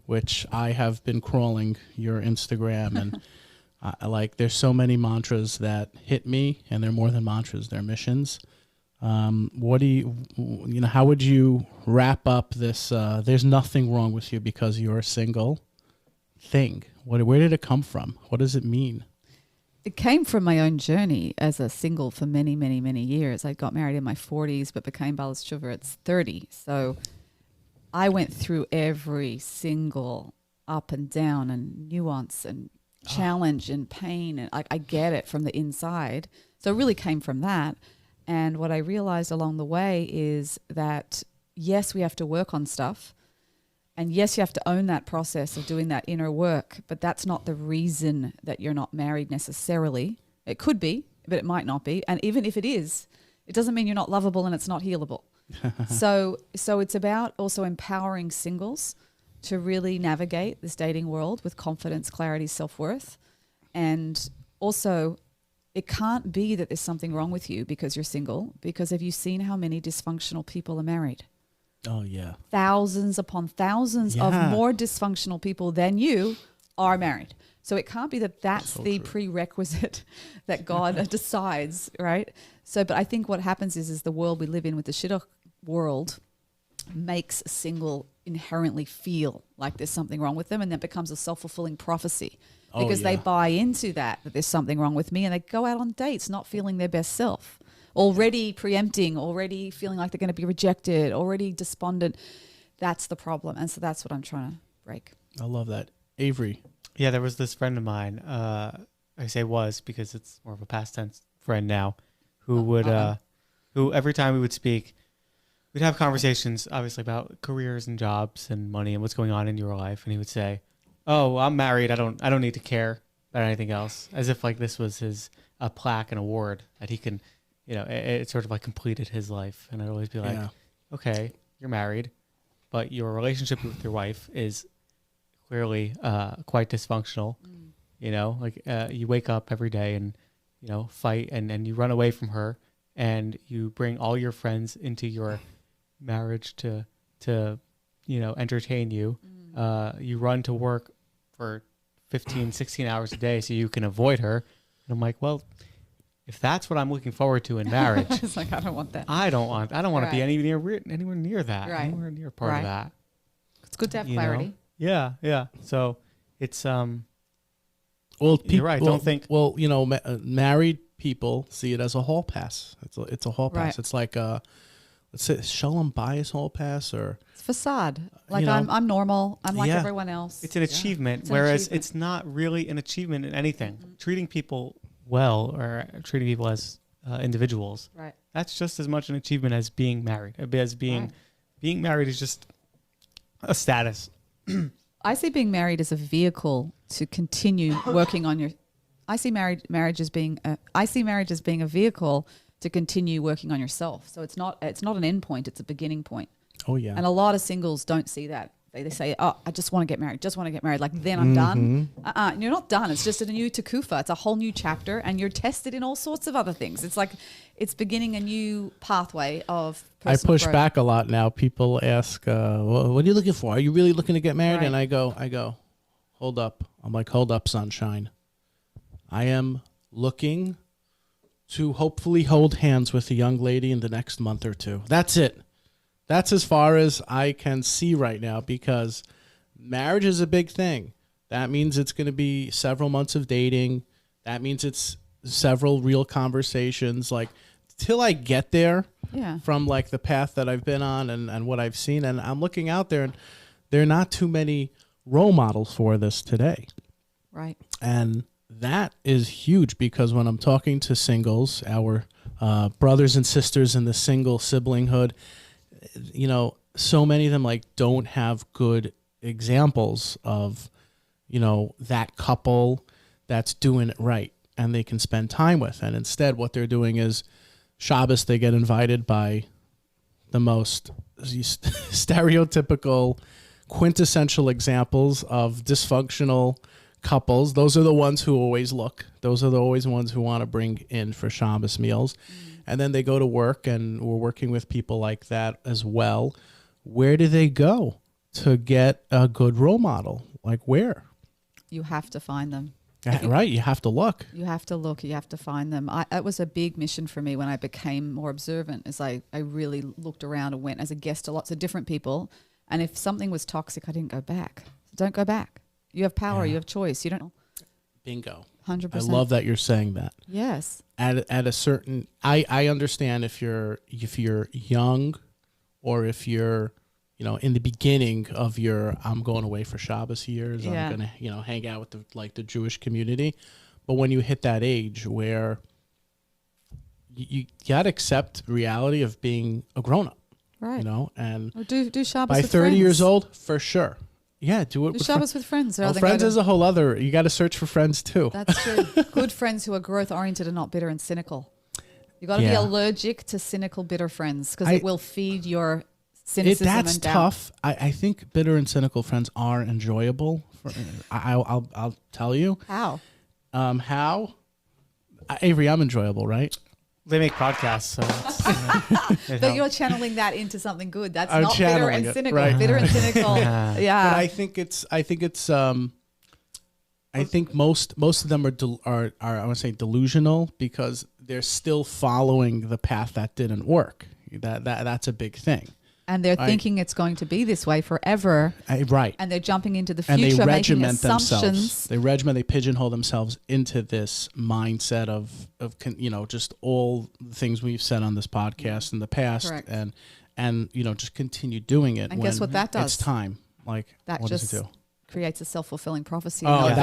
which I have been crawling your Instagram, and there's so many mantras that hit me, and they're more than mantras, they're missions. What do you know, how would you wrap up this, there's nothing wrong with you because you're single thing? Where did it come from? What does it mean? It came from my own journey as a single for many, many, many years. I got married in my 40s, but became Balas Tshuva at 30. So I went through every single up and down and nuance and challenge and pain. And I get it from the inside. So it really came from that. And what I realized along the way is that, yes, we have to work on stuff. And yes, you have to own that process of doing that inner work, but that's not the reason that you're not married necessarily. It could be, but it might not be. And even if it is, it doesn't mean you're not lovable and it's not healable. So it's about also empowering singles to really navigate this dating world with confidence, clarity, self-worth. And also, it can't be that there's something wrong with you because you're single, because have you seen how many dysfunctional people are married? Oh, yeah. Thousands upon thousands of more dysfunctional people than you are married. So it can't be that that's so the prerequisite that God decides, right? So, but I think what happens is the world we live in with the Shidduch world makes a single inherently feel like there's something wrong with them, and then becomes a self-fulfilling prophecy because they buy into that there's something wrong with me, and they go out on dates not feeling their best self. Already preempting, already feeling like they're going to be rejected, already despondent. That's the problem. And so that's what I'm trying to break. I love that. Avery. Yeah, there was this friend of mine, I say was because it's more of a past tense friend now, who who every time we would speak, we'd have conversations obviously about careers and jobs and money and what's going on in your life. And he would say, "Oh, I'm married. I don't need to care about anything else," as if like this was a plaque, an award that he can, you know, it sort of like completed his life. And I'd always be like, okay, you're married, but your relationship with your wife is clearly quite dysfunctional. You know, like you wake up every day and, you know, fight and you run away from her, and you bring all your friends into your marriage to you know, entertain you. You run to work for 15, 16 hours a day so you can avoid her. And I'm like, well, if that's what I'm looking forward to in marriage, it's like, I don't want that. I don't want to be anywhere near that. Right. Anywhere near part of that. It's good to have clarity. Know? Yeah. So it's well, you're right. Don't think. Well, you know, married people see it as a hall pass. It's a hall pass. Right. It's like let's say Shalom Bayis hall pass, or it's facade. Like, you know, I'm normal. I'm like everyone else. It's an achievement, whereas it's not really an achievement in anything. Treating people well or treating people as individuals, right? That's just as much an achievement as being married. As being married is just a status. I see being married as a vehicle to continue working on your. I see marriage as being a vehicle to continue working on yourself. So it's not an end point; it's a beginning point. Oh yeah. And a lot of singles don't see that. They say, "Oh, I just want to get married. Like, then I'm done." You're not done. It's just a new takufa. It's a whole new chapter, and you're tested in all sorts of other things. It's like it's beginning a new pathway of personal I push growth. back a lot now. People ask, well, "What are you looking for? Are you really looking to get married?" Right. And I go, "Hold up." I'm like, "Hold up, sunshine. I am looking to hopefully hold hands with a young lady in the next month or two. That's it. That's as far as I can see right now, because marriage is a big thing. That means it's going to be several months of dating. That means it's several real conversations. Like, till I get there from like the path that I've been on and what I've seen, and I'm looking out there, and there are not too many role models for this today. Right. And that is huge, because when I'm talking to singles, our brothers and sisters in the single siblinghood, you know, so many of them like don't have good examples of, you know, that couple that's doing it right and they can spend time with. And instead what they're doing is Shabbos, they get invited by the most stereotypical, quintessential examples of dysfunctional couples. Those are the ones who always look. Those are always the ones who want to bring in for Shabbos meals. And then they go to work, and we're working with people like that as well. Where do they go? to get a good role model? Like where? You have to find them. Yeah, right. You have to look. You have to look. You have to find them. It was a big mission for me when I became more observant, as I really looked around and went as a guest to lots of different people. And if something was toxic, I didn't go back. So don't go back. You have power. You have choice. You don't. Bingo. 100%. I love that you're saying that. Yes. At a certain, I understand if you're young, or if you're, in the beginning of your, I'm going away for Shabbos years, Yeah. I'm gonna, hang out with the Jewish community. But when you hit that age where you gotta accept reality of being a grown up, Right. and Or do Shabbos by with 30 friends. years old, for sure. Yeah, do it Do with Shabbos with friends. Well, friends is a whole other. You got to search for friends too. That's true. Good friends who are growth oriented and not bitter and cynical. You got to be Yeah. allergic to cynical, bitter friends because I- it will feed your cynicism. That's and doubt. tough. I think bitter and cynical friends are enjoyable. I'll tell you. How? How? Avery, I'm enjoyable, right? They make podcasts, so it But helps. you're channeling that into something good. That's I'm not bitter channeling and it, cynical. right. Bitter and cynical. Yeah. Yeah. But I think most of them are I want to say delusional because they're still following the path that didn't work. That's a big thing. And they're thinking it's going to be this way forever. Right. And they're jumping into the And they future, making regiment assumptions. themselves. They pigeonhole themselves into this mindset of just all the things we've said on this podcast in the past, Correct. and just continue doing it. And guess what that does? It's time. Like That what just does it do? creates a self-fulfilling prophecy. Oh, in your